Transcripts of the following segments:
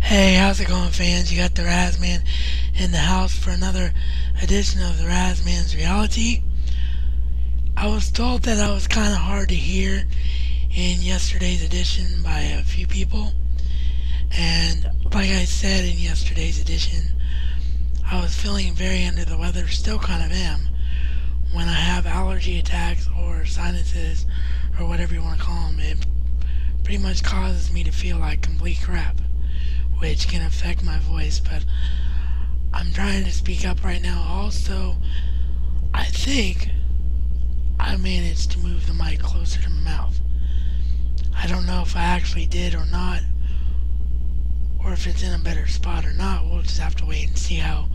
Hey, how's it going, fans? You got the Razman in the house for another edition of the RazMansReality. I was told that I was kind of hard to hear in yesterday's edition by a few people, and like I said in yesterday's edition, I was feeling very under the weather, still kind of am, when I have allergy attacks or sinuses or whatever you want to call them. It pretty much causes me to feel like complete crap, which can affect my voice, but I'm trying to speak up right now. Also, I think I managed to move the mic closer to my mouth. I don't know if I actually did or not, or if it's in a better spot or not. We'll just have to wait and see how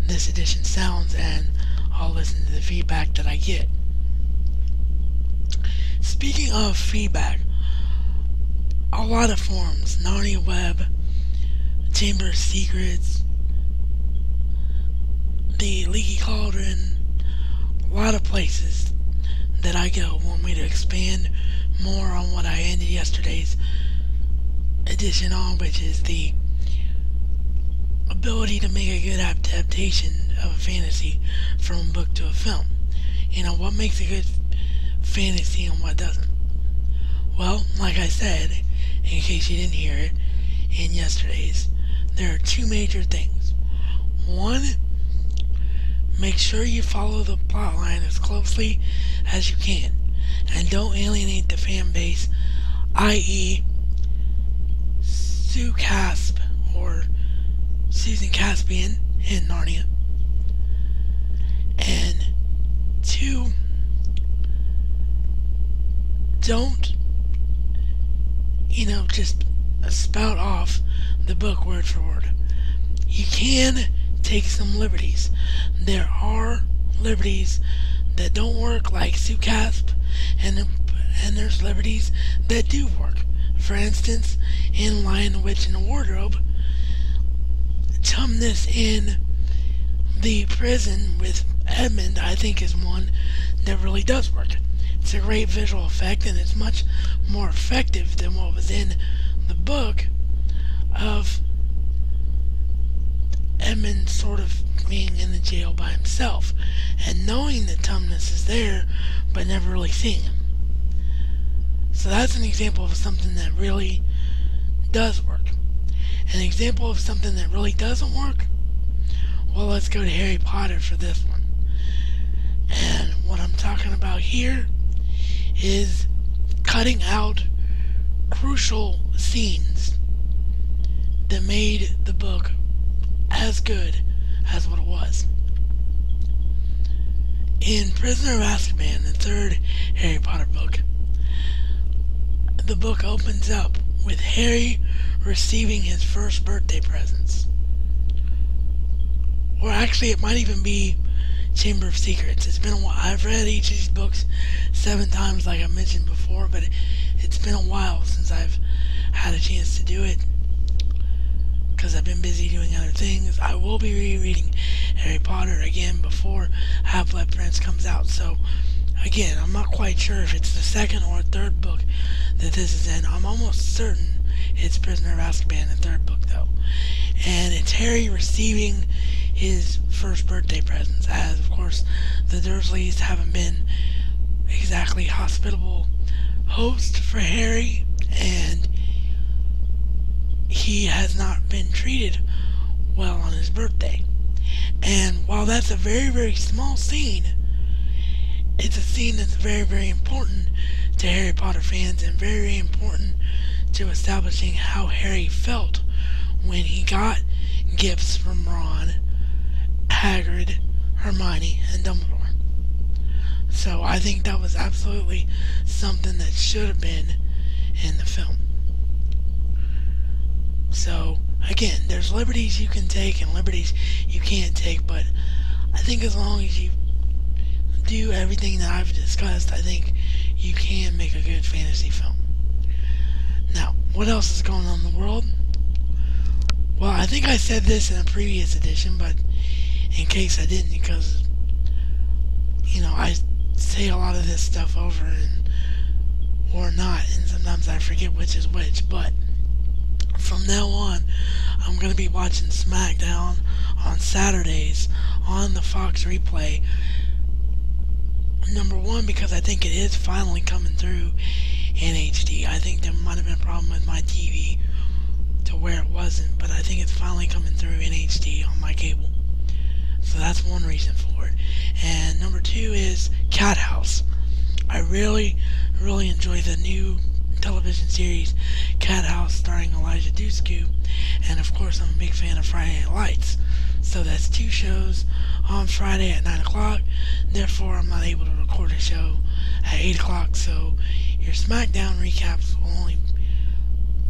this edition sounds, and I'll listen to the feedback that I get. Speaking of feedback, a lot of forums, Narnia Web, Chamber of Secrets, the Leaky Cauldron, a lot of places that I go want me to expand more on what I ended yesterday's edition on, which is the ability to make a good adaptation of a fantasy from a book to a film. You know, what makes a good fantasy and what doesn't? Well, like I said, in case you didn't hear it in yesterday's, there are two major things. One, make sure you follow the plot line as closely as you can, and don't alienate the fan base, i.e. Sue Casp or Susan Caspian in Narnia. And two, don't, just spout off the book word for word. You can take some liberties. There are liberties that don't work, like Sue Casp, and there's liberties that do work. For instance, in Lion, the Witch, and the Wardrobe, Tumnus in the prison with Edmund, I think, is one that really does work. It's a great visual effect, and it's much more effective than what was in the book of Edmund sort of being in the jail by himself and knowing that Tumnus is there but never really seeing him. So that's an example of something that really does work. An example of something that really doesn't work? Well, let's go to Harry Potter for this one. And what I'm talking about here is cutting out crucial scenes that made the book as good as what it was. In Prisoner of Azkaban, the third Harry Potter book, the book opens up with Harry receiving his first birthday presents. Or actually, it might even be Chamber of Secrets. It's been a while. I've read each of these books 7 times, like I mentioned before, but it's been a while since I've had a chance to do it because I've been busy doing other things. I will be rereading Harry Potter again before Half-Blood Prince comes out. So, again, I'm not quite sure if it's the second or third book that this is in. I'm almost certain it's Prisoner of Azkaban, the third book, though. And it's Harry receiving his first birthday presents, as, of course, the Dursleys haven't been exactly hospitable hosts for Harry, and he has not been treated well on his birthday. And while that's a very, very small scene, it's a scene that's very, very important to Harry Potter fans and very, very important to establishing how Harry felt when he got gifts from Ron, Hagrid, Hermione, and Dumbledore. So I think that was absolutely something that should have been in the film. So, again, there's liberties you can take and liberties you can't take, but I think as long as you do everything that I've discussed, I think you can make a good fantasy film. Now, what else is going on in the world? Well, I think I said this in a previous edition, but in case I didn't, because, I say a lot of this stuff over or not, and sometimes I forget which is which, but from now on, I'm going to be watching SmackDown on Saturdays on the Fox replay. Number one, because I think it is finally coming through in HD. I think there might have been a problem with my TV to where it wasn't, but I think it's finally coming through in HD on my cable. So that's one reason for it. And number two is Cat House. I really enjoy the new television series Cat House starring Elijah Dushku, and of course I'm a big fan of Friday Night Lights. So that's two shows on Friday at 9 o'clock. Therefore, I'm not able to record a show at 8 o'clock. So your SmackDown recaps will only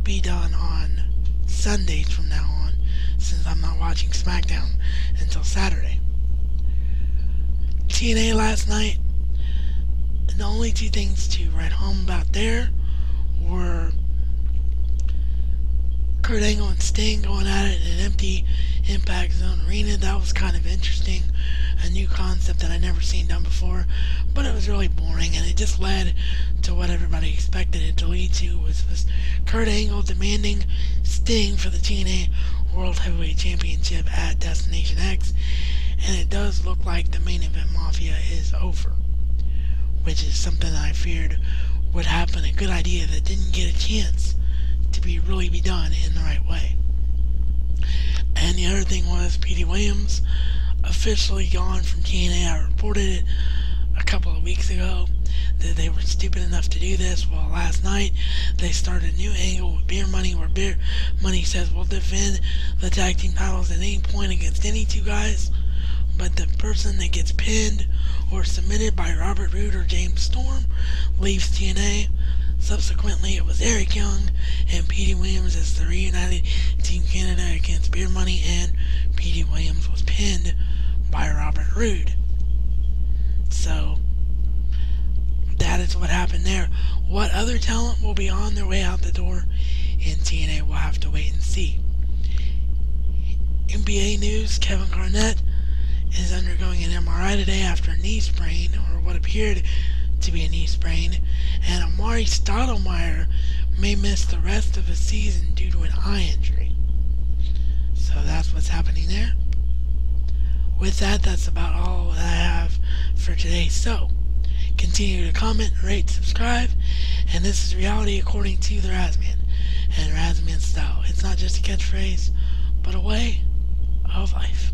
be done on Sundays from now on, since I'm not watching SmackDown until Saturday. TNA last night, the only two things to write home about there were Kurt Angle and Sting going at it in an empty Impact Zone arena. That was kind of interesting, a new concept that I'd never seen done before, but it was really boring, and it just led to what everybody expected it to lead to, was Kurt Angle demanding Sting for the TNA World Heavyweight Championship at Destination X, and it does look like the main event mafia is over, which is something that I feared would happen, a good idea that didn't get a chance to really be done in the right way. And the other thing was Petey Williams officially gone from TNA. I reported it a couple of weeks ago that they were stupid enough to do this. Well, last night they started a new angle with Beer Money, where Beer Money says we'll defend the tag team titles at any point against any two guys, but the person that gets pinned or submitted by Robert Roode or James Storm leaves TNA. Subsequently, it was Eric Young and Petey Williams as the reunited Team Canada against Beer Money, and Petey Williams was pinned by Robert Roode. So that is what happened there. What other talent will be on their way out the door in TNA, we'll have to wait and see. NBA news, Kevin Garnett is undergoing an MRI today after a knee sprain, or what appeared to be a knee sprain, and Amari Stoudemire may miss the rest of the season due to an eye injury. So that's what's happening there. With that, that's about all that I have for today. So continue to comment, rate, subscribe, and this is reality according to the RazMan and RazMan style. It's not just a catchphrase, but a way of life.